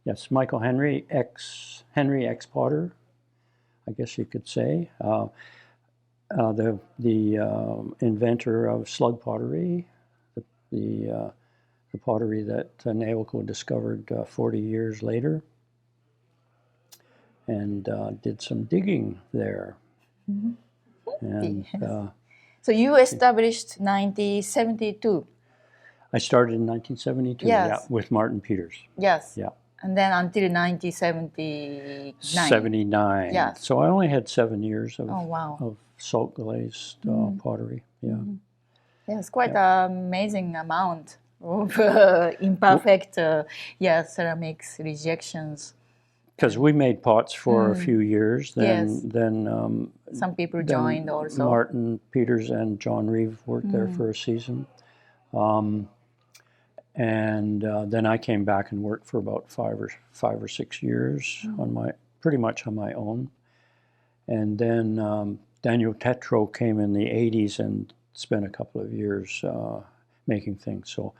Yes, Michael Henry X Potter, I guess you could say. The inventor of slug pottery, the pottery that Naoko discovered 40 years later, and did some digging there. Mm-hmm. And so you established 1972. I started in 1972, yes. Yeah, with Martin Peters. Yes. Yeah. And then until 1979. 79. Yes. So I only had 7 years of, oh, wow. of salt glazed pottery. Yeah. Mm-hmm. Yes, quite an amazing amount of imperfect ceramics rejections. Because we made pots for a few years. Yes. Then some people joined also. Martin Peters and John Reeve worked there for a season. And then I came back and worked for about 5 or 6 years pretty much on my own. And then Daniel Tetro came in the 80s and spent a couple of years making things. So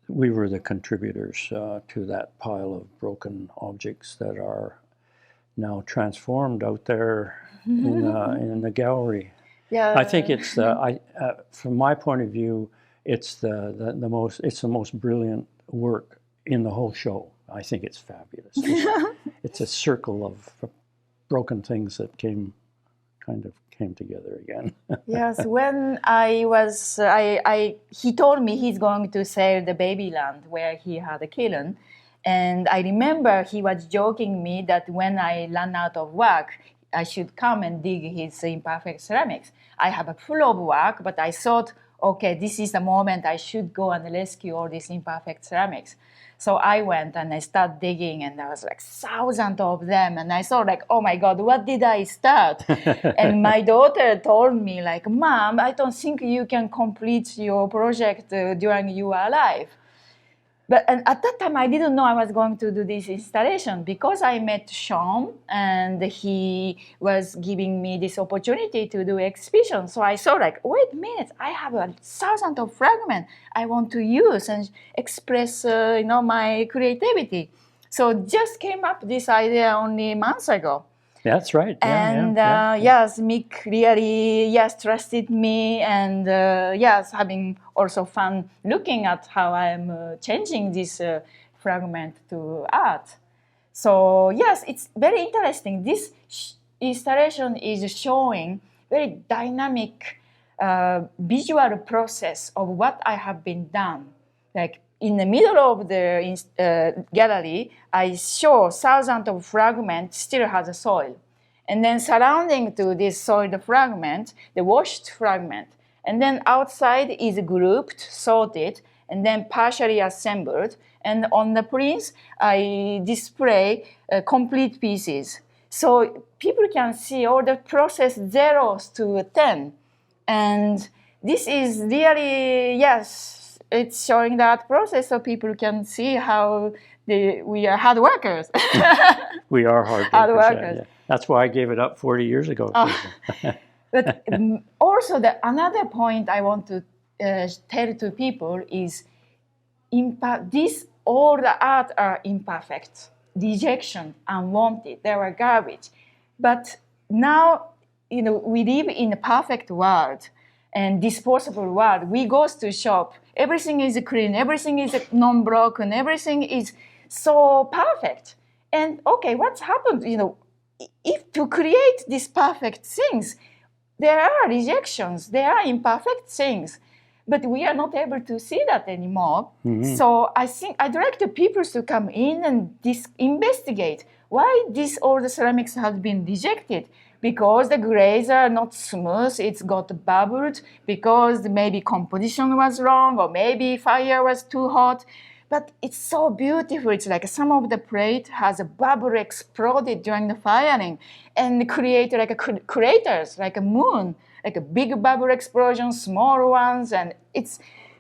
we were the contributors to that pile of broken objects that are now transformed out there in the gallery. Yeah. I think it's from my point of view, it's the most brilliant work in the whole show. I think it's fabulous. It's a circle of broken things that came together again. Yes, when he told me he's going to sell the Babyland where he had a kiln, and I remember he was joking me that when I run out of work, I should come and dig his imperfect ceramics. I have a full of work, but I thought, okay, this is the moment I should go and rescue all these imperfect ceramics. So I went and I started digging, and there was like thousands of them. And I thought like, oh my God, what did I start? And my daughter told me like, Mom, I don't think you can complete your project during you are alive. But at that time, I didn't know I was going to do this installation because I met Sean and he was giving me this opportunity to do exhibition. So I saw like, wait a minute, I have 1,000 of fragments I want to use and express, my creativity. So just came up this idea only months ago. That's right. And yes, Mick really trusted me, and having also fun looking at how I'm changing this fragment to art. So yes, it's very interesting. This installation is showing very dynamic visual process of what I have been done. Like in the middle of the gallery, I show thousands of fragments still has a soil. And then surrounding to this soiled fragment, the washed fragment. And then outside is grouped, sorted, and then partially assembled. And on the prints, I display complete pieces. So people can see all the process 0 to 10. And this is really, it's showing that process so people can see how we are hard workers. We are hard workers. Yeah. That's why I gave it up 40 years ago. But also another point I want to tell to people is all the art are imperfect, rejection, unwanted, they were garbage. But now, we live in a perfect world and disposable world. We go to shop, everything is clean, everything is non-broken, everything is so perfect. And okay, what's happened? If to create these perfect things, there are rejections, there are imperfect things, but we are not able to see that anymore. Mm-hmm. So I think I'd like the people to come in and investigate why all the ceramics have been rejected. Because the grays are not smooth, it's got bubbled, because maybe composition was wrong, or maybe fire was too hot. But it's so beautiful. It's like some of the plate has a bubble exploded during the firing and create like craters, like a moon, like a big bubble explosion, small ones, and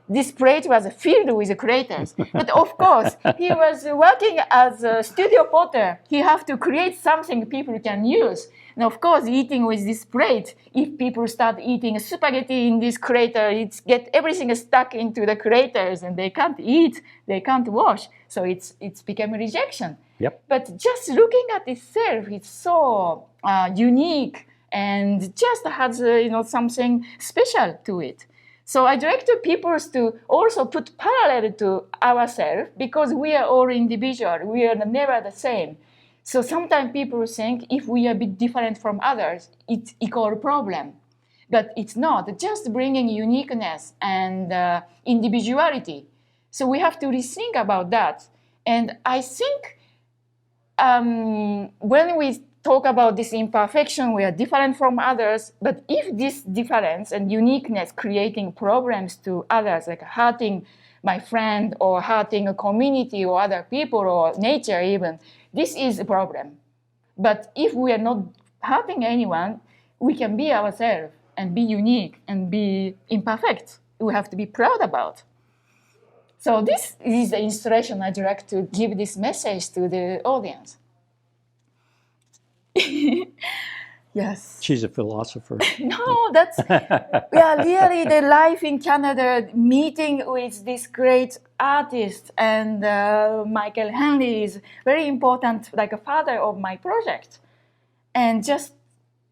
this plate was filled with craters. But of course, he was working as a studio potter. He have to create something people can use. And of course, eating with this plate, if people start eating spaghetti in this crater, everything is stuck into the craters and they can't eat, they can't wash. So it's become a rejection. Yep. But just looking at itself, it's so unique and just has something special to it. So I direct people to also put parallel to ourselves because we are all individual. We are never the same. So sometimes people think if we are a bit different from others, it's equal problem. But it's not. Just bringing uniqueness and individuality. So we have to rethink about that. And I think when we talk about this imperfection, we are different from others. But if this difference and uniqueness creating problems to others, like hurting my friend or hurting a community or other people or nature even, this is a problem. But if we are not hurting anyone, we can be ourselves and be unique and be imperfect. We have to be proud about. So this is the inspiration I'd like to give this message to the audience. Yes. She's a philosopher. No, that's really the life in Canada, meeting with this great artist and Michael Henley is very important, like a father of my project. And just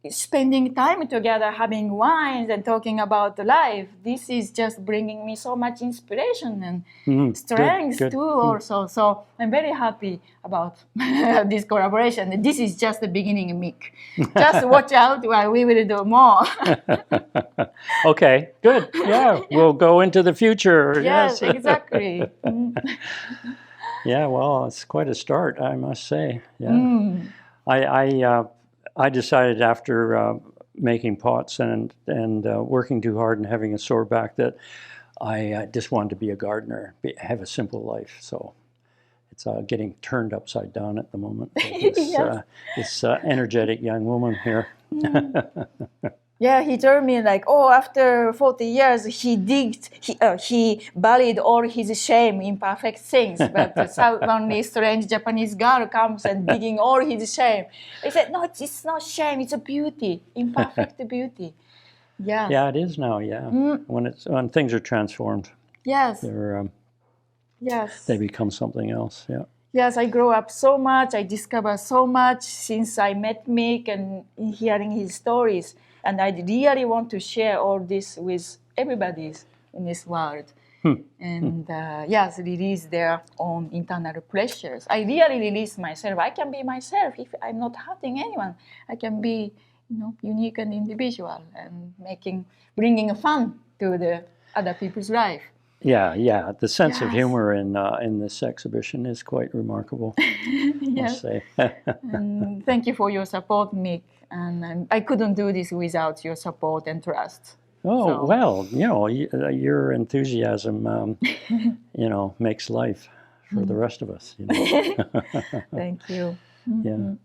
spending time together, having wines and talking about the life, this is just bringing me so much inspiration and strength too also. So I'm very happy about this collaboration. This is just the beginning, Mick. Just watch out while we will do more. Okay, good. Yeah, we'll go into the future. Yes, exactly. Yeah, well, it's quite a start, I must say. Yeah. I decided after making pots and working too hard and having a sore back that I just wanted to be a gardener, have a simple life. So it's getting turned upside down at the moment. This energetic young woman here. Yeah, he told me like, after 40 years, he buried all his shame in perfect things. But suddenly, strange Japanese girl comes and digging all his shame. He said, no, it's not shame, it's a beauty, imperfect beauty. Yeah. Yeah, it is now. Yeah, when things are transformed. Yes. They become something else. Yeah. Yes, I grew up so much. I discovered so much since I met Mick and hearing his stories. And I really want to share all this with everybody in this world. And release their own internal pressures. I really release myself. I can be myself if I'm not hurting anyone. I can be, unique and individual and bringing fun to the other people's life. Yeah. The sense of humor in this exhibition is quite remarkable. Yes. I must say. And thank you for your support, Mick. And I couldn't do this without your support and trust. Oh, well, your enthusiasm, makes life for the rest of us. Thank you. Yeah.